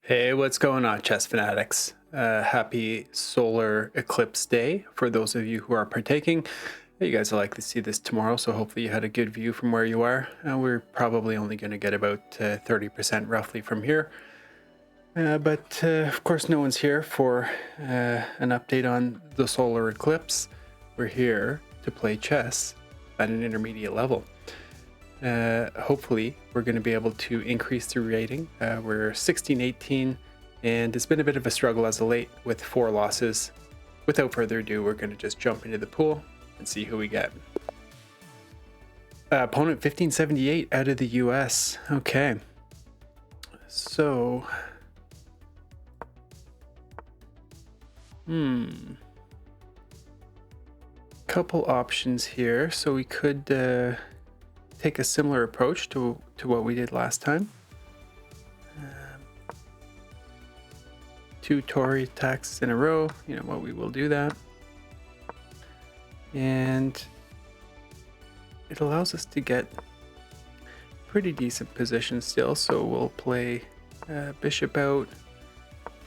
Hey, what's going on, chess fanatics? Happy solar eclipse day for those of you who are partaking. You guys will likely to see this tomorrow, so hopefully you had a good view from where you are. We're probably only going to get about 30% roughly from here. But of course, no one's here for an update on the solar eclipse. We're here to play chess at an intermediate level. Hopefully we're going to be able to increase the rating. We're 16-18, and it's been a bit of a struggle as of late with 4 losses. Without further ado, we're going to just jump into the pool and see who we get. Opponent 1578 out of the US. Okay. So... couple options here. So we could take a similar approach to what we did last time. 2 Torre attacks in a row, you know what, we will do that. And it allows us to get pretty decent position still, so we'll play bishop out,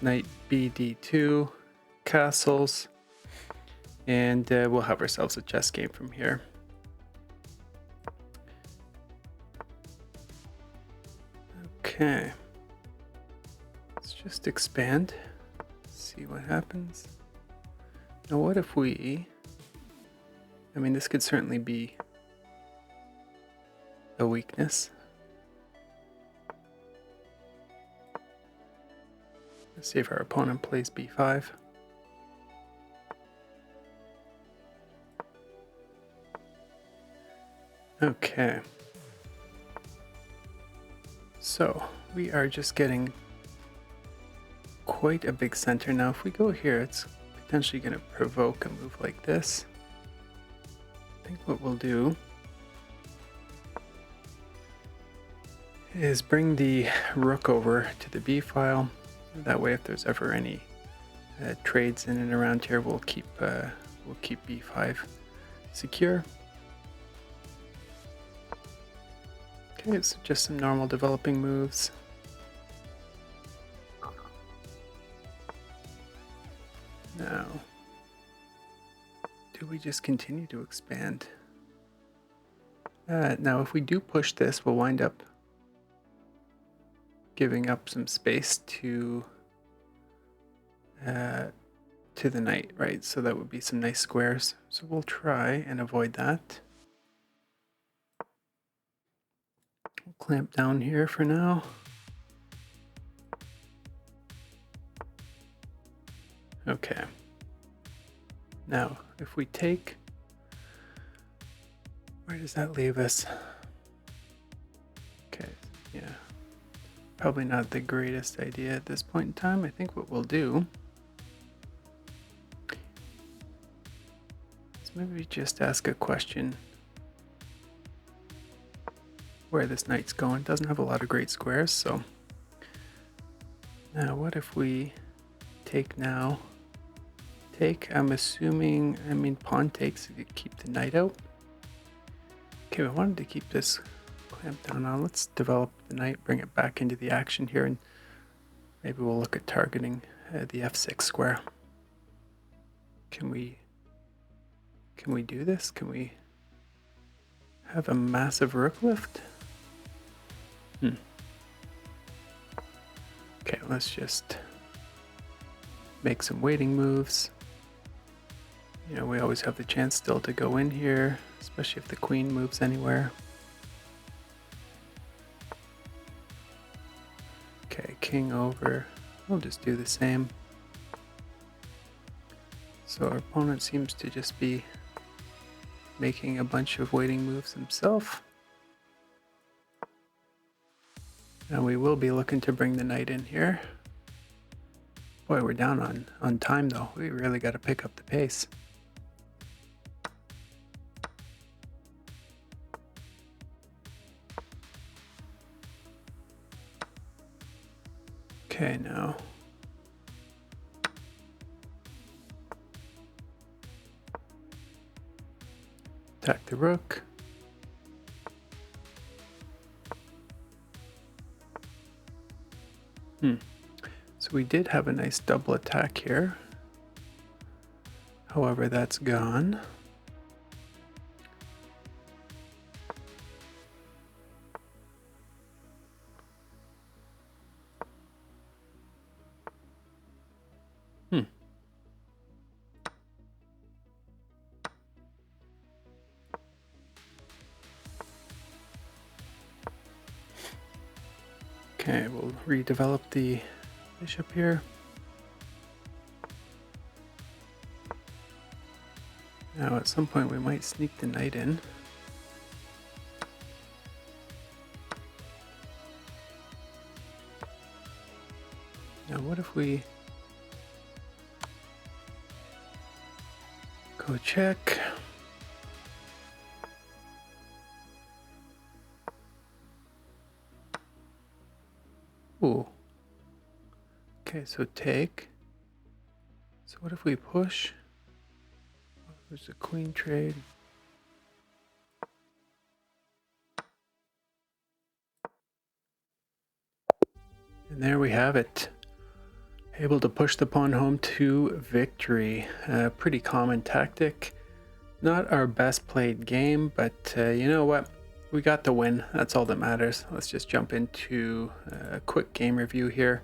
knight bd2, castles, and we'll have ourselves a chess game from here. Okay, let's just expand, see what happens. Now what if we, I mean, this could certainly be a weakness. Let's see if our opponent plays b5. Okay. So we are just getting quite a big center. Now if we go here, it's potentially going to provoke a move like this. I think what we'll do is bring the rook over to the b file. That way if there's ever any trades in and around here, we'll keep b5 secure. Okay, so just some normal developing moves. Now, do we just continue to expand? Now, if we do push this, we'll wind up giving up some space to the knight, right? So that would be some nice squares. So we'll try and avoid that. We'll clamp down here for now. Okay. Now, if we take, where does that leave us? Okay, yeah. Probably not the greatest idea at this point in time. I think what we'll do is maybe just ask a question. Where this knight's going. Doesn't have a lot of great squares, so now what if we take now? Take, I'm assuming, I mean pawn takes to keep the knight out. Okay, we wanted to keep this clamped down on. Let's develop the knight, bring it back into the action here, and maybe we'll look at targeting the f6 square. Can we do this? Can we have a massive rook lift? Okay, let's just make some waiting moves. You know, we always have the chance still to go in here, especially if the queen moves anywhere. Okay, king over. We'll just do the same. So our opponent seems to just be making a bunch of waiting moves himself. Now we will be looking to bring the knight in here. Boy, we're down on time though. We really got to pick up the pace. Okay, now. Attack the rook. we did have a nice double attack here. However, that's gone. Okay, we'll redevelop the bishop here. Now at some point we might sneak the knight in. Now what if we go check? Ooh. Okay, so take. So what if we push? There's a queen trade. And there we have it. Able to push the pawn home to victory. Pretty common tactic. Not our best played game, but you know what? We got the win. That's all that matters. Let's just jump into a quick game review here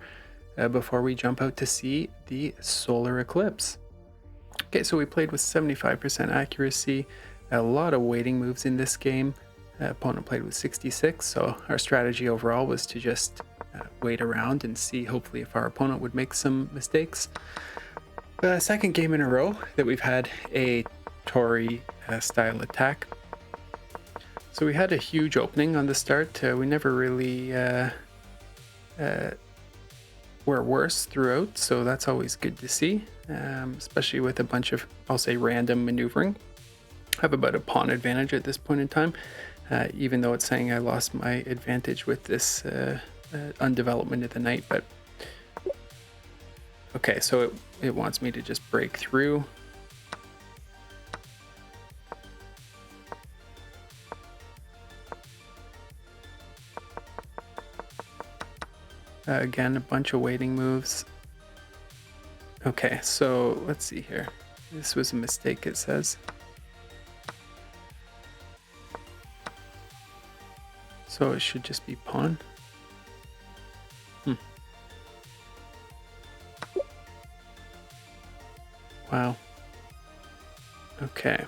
before we jump out to see the solar eclipse. Okay, so we played with 75% accuracy. A lot of waiting moves in this game. Opponent played with 66, so our strategy overall was to just wait around and see hopefully if our opponent would make some mistakes. Second game in a row that we've had a Torre style attack. So we had a huge opening on the start. We never really were worse throughout, so that's always good to see, especially with a bunch of, I'll say, random maneuvering. I have about a pawn advantage at this point in time, even though it's saying I lost my advantage with this undevelopment of the knight. But okay, so it wants me to just break through. Again, a bunch of waiting moves. Okay, so let's see here. This was a mistake, it says. So it should just be pawn. Wow. Okay.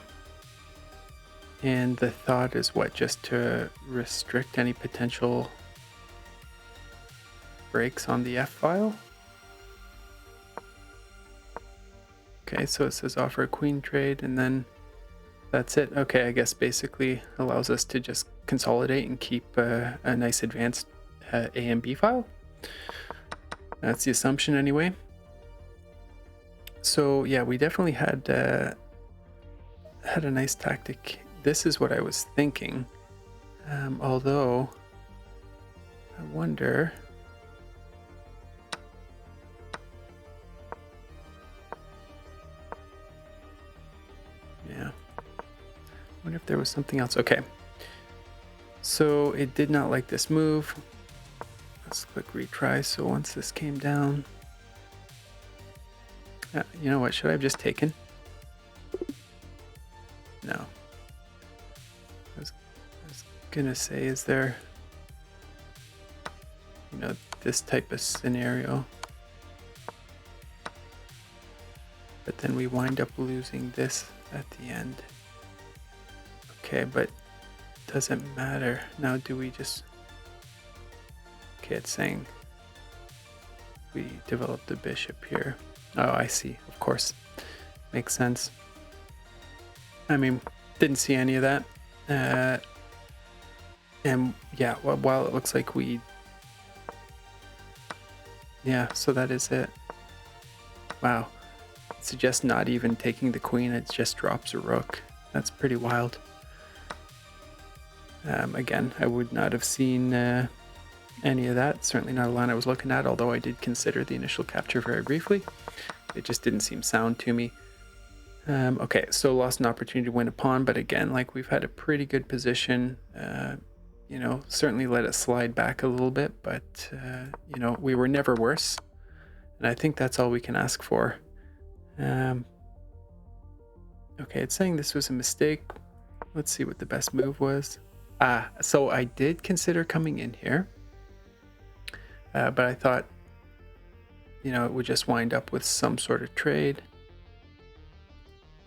And the thought is what? Just to restrict any potential breaks on the F file? Okay, so it says offer a queen trade, and then that's it. Okay, I guess basically allows us to just consolidate and keep a nice advanced A and B file. That's the assumption anyway. So yeah, we definitely had a nice tactic. This is what I was thinking. Although I wonder. Yeah. I wonder if there was something else. Okay. So it did not like this move. Let's click retry. So once this came down, you know what? Should I have just taken? No. I was gonna say, is there, you know, this type of scenario? But then we wind up losing this at the end. Okay, but doesn't matter. Now do we just... Okay, it's saying we develop the bishop here. Oh, I see. Of course. Makes sense. I mean, didn't see any of that. And yeah, while it looks like we... Yeah, so that is it. Wow. It suggests not even taking the queen, it just drops a rook. That's pretty wild. Again, I would not have seen any of that. Certainly not a line I was looking at, although I did consider the initial capture very briefly. It just didn't seem sound to me. Okay, so lost an opportunity to win a pawn, but again, like, we've had a pretty good position. You know, certainly let it slide back a little bit, but you know, we were never worse. And I think that's all we can ask for. Okay, it's saying this was a mistake. Let's see what the best move was. So I did consider coming in here. But I thought, it would just wind up with some sort of trade.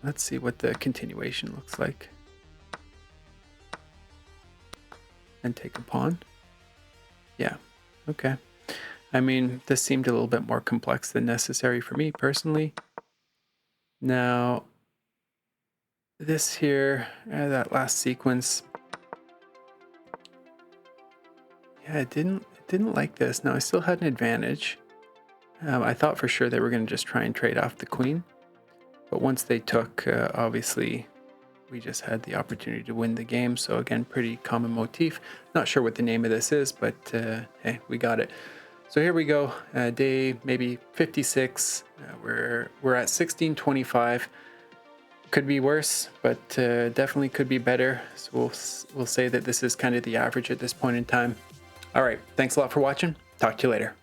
Let's see what the continuation looks like. And take a pawn. Yeah, okay. I mean, this seemed a little bit more complex than necessary for me personally. Now, this here, that last sequence. Yeah, it didn't like this. Now, I still had an advantage. I thought for sure they were going to just try and trade off the queen. But once they took, obviously, we just had the opportunity to win the game. So again, pretty common motif. Not sure what the name of this is, but hey, we got it. So here we go, day maybe 56. We're at 1625. Could be worse, but definitely could be better. So we'll say that this is kind of the average at this point in time. All right, thanks a lot for watching. Talk to you later.